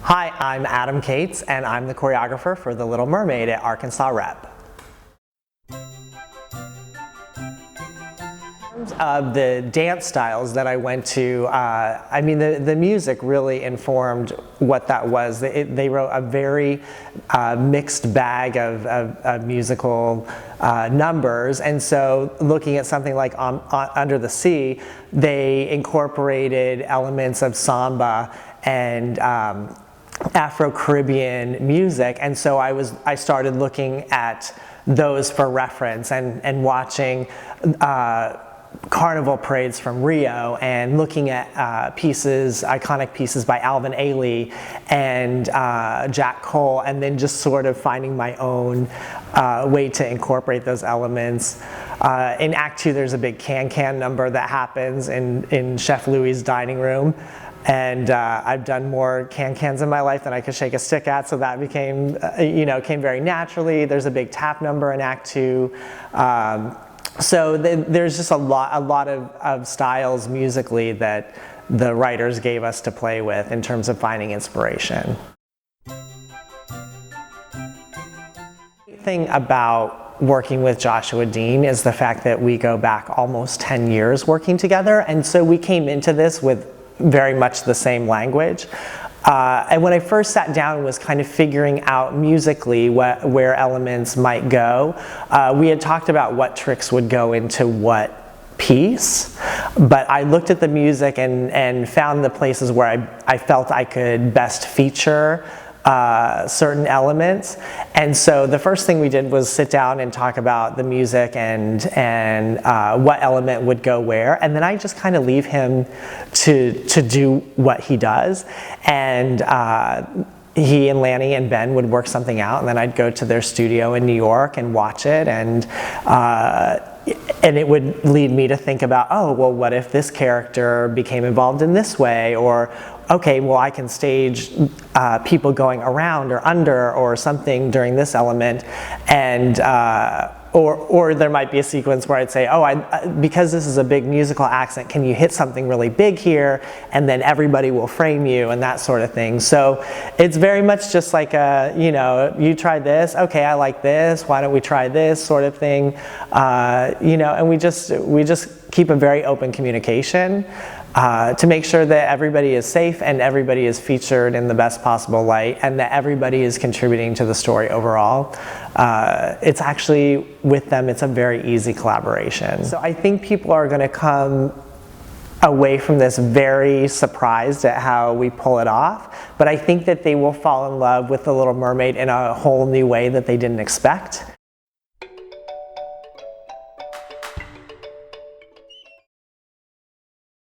Hi, I'm Adam Cates, and I'm the choreographer for The Little Mermaid at Arkansas Rep. In terms of the dance styles that I went to, I mean, the music really informed what that was. They wrote a very mixed bag of musical numbers, and so looking at something like Under the Sea, they incorporated elements of samba and Afro-Caribbean music, and so I started looking at those for reference and watching carnival parades from Rio and looking at iconic pieces by Alvin Ailey and Jack Cole, and then just sort of finding my own way to incorporate those elements. In Act 2, there's a big can-can number that happens in Chef Louis' dining room. And I've done more can-cans in my life than I could shake a stick at, so that became, came very naturally. There's a big tap number in Act 2. So there's just a lot of styles musically that the writers gave us to play with in terms of finding inspiration. The thing about working with Joshua Dean is the fact that we go back almost 10 years working together, and so we came into this with very much the same language. And when I first sat down and was kind of figuring out musically where elements might go, we had talked about what tricks would go into what piece, but I looked at the music and found the places where I felt I could best feature certain elements. And so the first thing we did was sit down and talk about the music and what element would go where, and then I just kind of leave him to do what he does, and he and Lanny and Ben would work something out, and then I'd go to their studio in New York and watch it, and it would lead me to think about, oh, well, what if this character became involved in this way, or okay, well, I can stage people going around or under or something during this element, and or there might be a sequence where I'd say, oh, because this is a big musical accent, can you hit something really big here, and then everybody will frame you, and that sort of thing. So it's very much just like you try this, okay, I like this, why don't we try this sort of thing, and we just keep a very open communication to make sure that everybody is safe and everybody is featured in the best possible light, and that everybody is contributing to the story overall. It's actually, with them, it's a very easy collaboration. So I think people are going to come away from this very surprised at how we pull it off, but I think that they will fall in love with The Little Mermaid in a whole new way that they didn't expect.